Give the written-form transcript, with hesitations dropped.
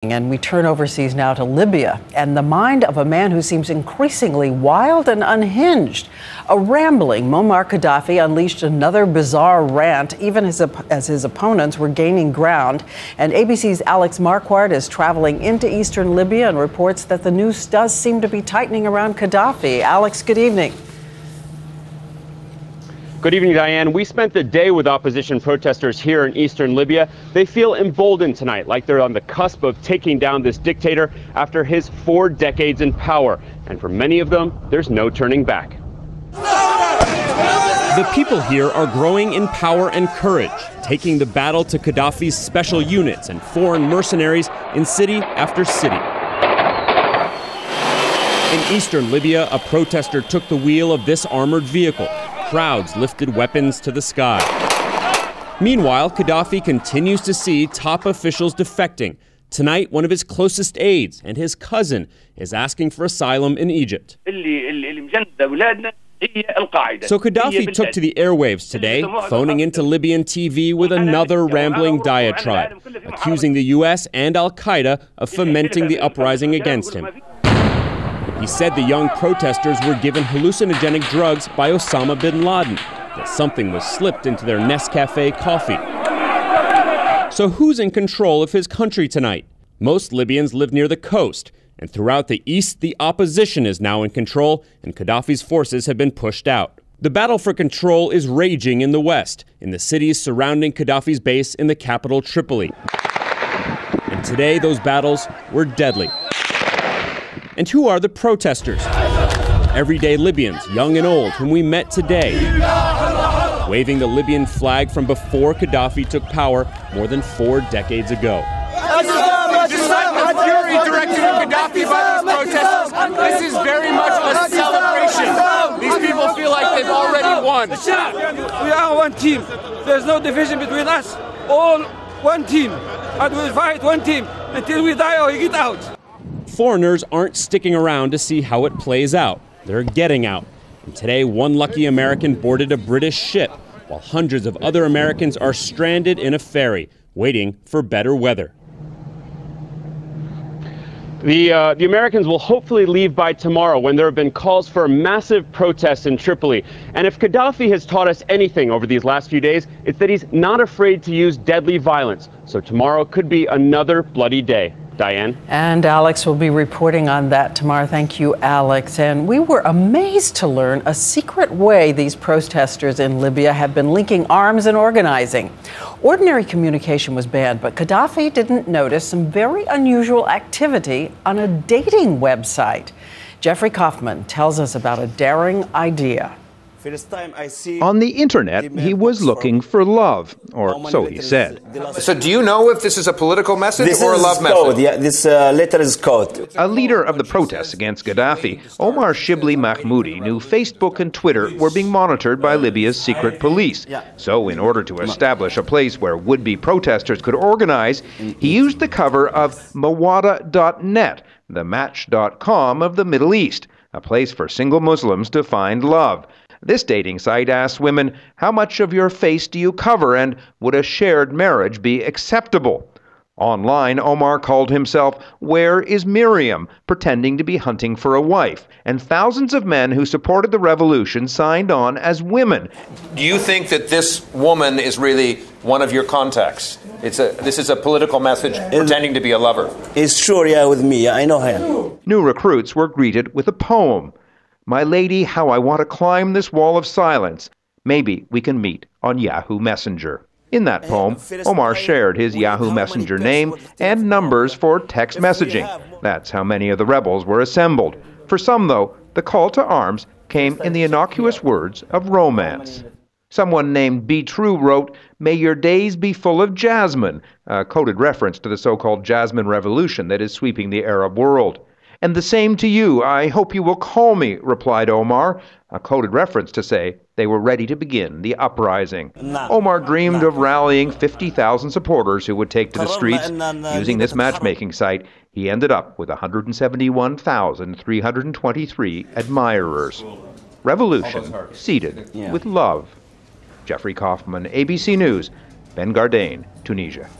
And we turn overseas now to Libya and the mind of a man who seems increasingly wild and unhinged. A rambling Moammar Gaddafi unleashed another bizarre rant, even as his opponents were gaining ground. And ABC's Alex Marquardt is traveling into eastern Libya and reports that the noose does seem to be tightening around Gaddafi. Alex, good evening. Good evening, Diane. We spent the day with opposition protesters here in eastern Libya. They feel emboldened tonight, like they're on the cusp of taking down this dictator after his 4 decades in power. And for many of them, there's no turning back. The people here are growing in power and courage, taking the battle to Qaddafi's special units and foreign mercenaries in city after city. In eastern Libya, a protester took the wheel of this armored vehicle. Crowds lifted weapons to the sky. Meanwhile, Gaddafi continues to see top officials defecting. Tonight, one of his closest aides and his cousin is asking for asylum in Egypt. So Gaddafi took to the airwaves today, phoning into Libyan TV with another rambling diatribe, accusing the U.S. and al-Qaeda of fomenting the uprising against him. He said the young protesters were given hallucinogenic drugs by Osama bin Laden, that something was slipped into their Nescafe coffee. So who's in control of his country tonight? Most Libyans live near the coast, and throughout the east, the opposition is now in control, and Gaddafi's forces have been pushed out. The battle for control is raging in the west, in the cities surrounding Gaddafi's base in the capital Tripoli. And today, those battles were deadly. And who are the protesters? Everyday Libyans, young and old, whom we met today, waving the Libyan flag from before Gaddafi took power more than 4 decades ago. Despite the fury directed at Gaddafi by these protesters, this is very much a celebration. These people feel like they've already won. We are one team. There's no division between us. All one team. And we'll fight one team until we die or we get out. Foreigners aren't sticking around to see how it plays out. They're getting out. And today, one lucky American boarded a British ship, while hundreds of other Americans are stranded in a ferry, waiting for better weather. The Americans will hopefully leave by tomorrow, when there have been calls for massive protests in Tripoli. And if Gaddafi has taught us anything over these last few days, it's that he's not afraid to use deadly violence. So tomorrow could be another bloody day. Diane? And Alex will be reporting on that tomorrow. Thank you, Alex. And we were amazed to learn a secret way these protesters in Libya have been linking arms and organizing. Ordinary communication was banned, but Gaddafi didn't notice some very unusual activity on a dating website. Jeffrey Kaufman tells us about a daring idea. On the internet, he was looking for love, or so he said. So do you know if this is a political message or a love message? Yeah, this letter is code. A leader of the protests against Gaddafi, Omar Shibli Mahmoudi, knew Facebook and Twitter were being monitored by Libya's secret police. So in order to establish a place where would-be protesters could organize, he used the cover of Mawada.net, the Match.com of the Middle East, a place for single Muslims to find love. This dating site asks women, how much of your face do you cover, and would a shared marriage be acceptable? Online, Omar called himself Where is Miriam, pretending to be hunting for a wife, and thousands of men who supported the revolution signed on as women. Do you think that this woman is really one of your contacts? This is a political message pretending to be a lover. It's sure, yeah, with me. I know her. New recruits were greeted with a poem. My lady, how I want to climb this wall of silence. Maybe we can meet on Yahoo Messenger. In that poem, Omar shared his Yahoo Messenger name and numbers for text messaging. That's how many of the rebels were assembled. For some, though, the call to arms came in the innocuous words of romance. Someone named Be True wrote, "May your days be full of jasmine," a coded reference to the so-called Jasmine Revolution that is sweeping the Arab world. "And the same to you, I hope you will call me," replied Omar, a coded reference to say they were ready to begin the uprising. Omar dreamed of rallying 50,000 supporters who would take to the streets. Using this matchmaking site, he ended up with 171,323 admirers. Revolution seeded with love. Jeffrey Kaufman, ABC News, Ben Gardain, Tunisia.